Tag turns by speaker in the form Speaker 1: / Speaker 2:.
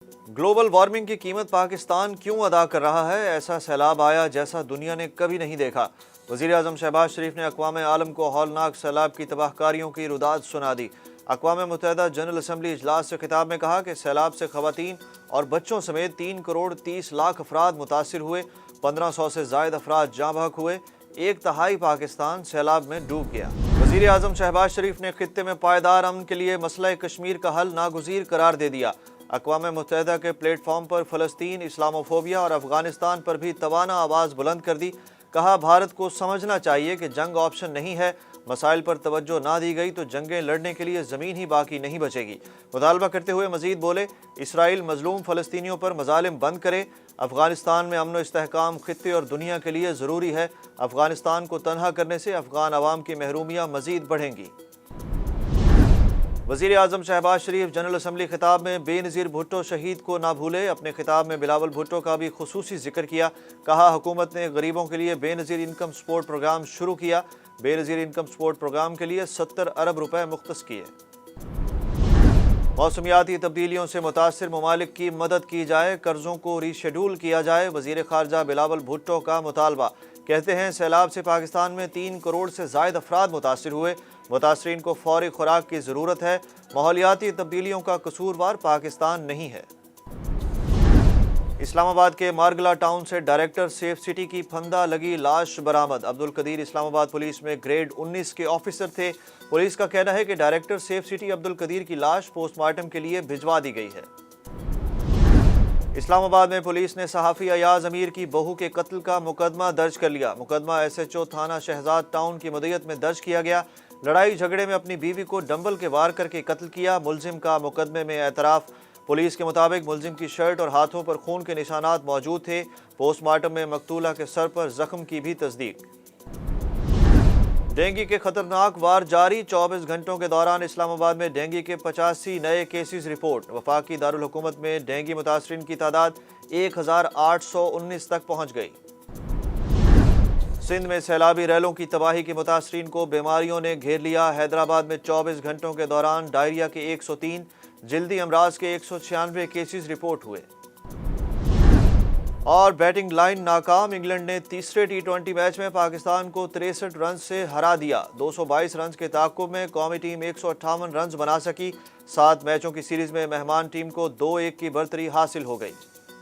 Speaker 1: Global warming की कीमत पाकिस्तान क्यों अदा कर रहा है? ऐसा सैलाब आया जैसा दुनिया ने कभी नहीं देखा। वज़ीर आज़म शहबाज शरीफ ने अक़वाम आलम को हौलनाक सैलाब की तबाहकारियों की रुदाद सुना दी। अक़वाम मुत्तहिदा जनरल असम्बली इजलास से खिताब में कहा कि सैलाब से ख़वातीन और बच्चों समेत 3 करोड़ 30 लाख अफराद मुतासिर हुए, 1500 से ज़ायद अफराद जाँ बहक हुए, 1/3 पाकिस्तान सैलाब में डूब गया। वज़ीर आज़म शहबाज शरीफ ने खित्ते में पायदार अमन के लिए मसला कश्मीर का हल नागुज़ीर करार दे दिया। अक़वाम मुत्तहिदा के प्लेटफॉर्म पर फ़लस्तीन, इस्लामोफोबिया और अफ़गानिस्तान पर भी तवाना आवाज़ बुलंद कर दी। कहा, भारत को समझना चाहिए कि जंग ऑप्शन नहीं है। मसाइल पर तवज्जो ना दी गई तो जंगें लड़ने के लिए ज़मीन ही बाकी नहीं बचेगी। मुतालबा करते हुए मज़ीद बोले, इसराइल मज़लूम फ़लस्तीनियों पर मज़ालिम बंद करे। अफ़गानिस्तान में अमन व इस्तेहकाम खित्ते और दुनिया के लिए ज़रूरी है। अफ़गानिस्तान को तन्हा करने से अफ़गान अवाम की महरूमियाँ मज़ीद बढ़ेंगी। वज़ीर आज़म शहबाज शरीफ जनरल असम्बली खिताब में बेनज़ीर भुट्टो शहीद को ना भूले। अपने खिताब में बिलावल भुट्टो का भी खुसूसी जिक्र किया। कहा, हुकूमत ने गरीबों के लिए बेनज़ीर इनकम सपोर्ट प्रोग्राम शुरू किया। बेनज़ीर इनकम सपोर्ट प्रोग्राम के लिए 70 अरब रुपए मुख्तस किए। मौसमियाती तब्दीलियों से मुतासिर ममालिक की मदद की जाए, कर्ज़ों को रीशेड्यूल किया जाए। वज़ीर ख़ारजा बिलावल भुट्टो का मुतालबा। कहते हैं, सैलाब से पाकिस्तान में 3 करोड़ से ज़ायद अफराद मुतासिर हुए। मुतासरीन को फौरी खुराक की ज़रूरत है। माहौलियाती तब्दीलियों का कसूरवार पाकिस्तान नहीं है। इस्लामाबाद के मारगला टाउन से डायरेक्टर सेफ सिटी की फंदा लगी लाश बरामद। अब्दुल कदीर इस्लामाबाद पुलिस में ग्रेड 19 के ऑफिसर थे। पुलिस का कहना है कि director safe city Abdul Qadeer की लाश पोस्टमार्टम के लिए भिजवा दी गई है। इस्लामाबाद में पुलिस ने सहाफ़ी अयाज अमीर की बहू के कत्ल का मुकदमा दर्ज कर लिया। मुकदमा SHO थाना शहजाद टाउन की मदयत में दर्ज किया गया। लड़ाई झगड़े में अपनी बीवी को डंबल के वार करके कत्ल किया। मुलजिम का मुकदमे में एतराफ़। पुलिस के मुताबिक मुलजिम की शर्ट और हाथों पर खून के निशानात मौजूद थे। पोस्टमार्टम में मकतूला के सर पर जख्म की भी तस्दीक। डेंगू के खतरनाक वार जारी। 24 घंटों के दौरान इस्लामाबाद में डेंगू के 85 नए केसेस रिपोर्ट। वफाकी दारुल हुकूमत में डेंगू मुतासरीन की तादाद 1819 तक पहुँच गई। सिंध में सैलाबी रैलों की तबाही की मुतासरीन को बीमारियों ने घेर लिया। हैदराबाद में 24 घंटों के दौरान डायरिया के 103, जल्दी अमराज के 196 केसेस रिपोर्ट हुए। और बैटिंग लाइन नाकाम। इंग्लैंड ने तीसरे T20 मैच में पाकिस्तान को 63 रन से हरा दिया। 222 रन के ताक़ुब में कौमी टीम 158 रन बना सकी। 7 मैचों की सीरीज में मेहमान टीम को 2-1 की बरतरी हासिल हो गई।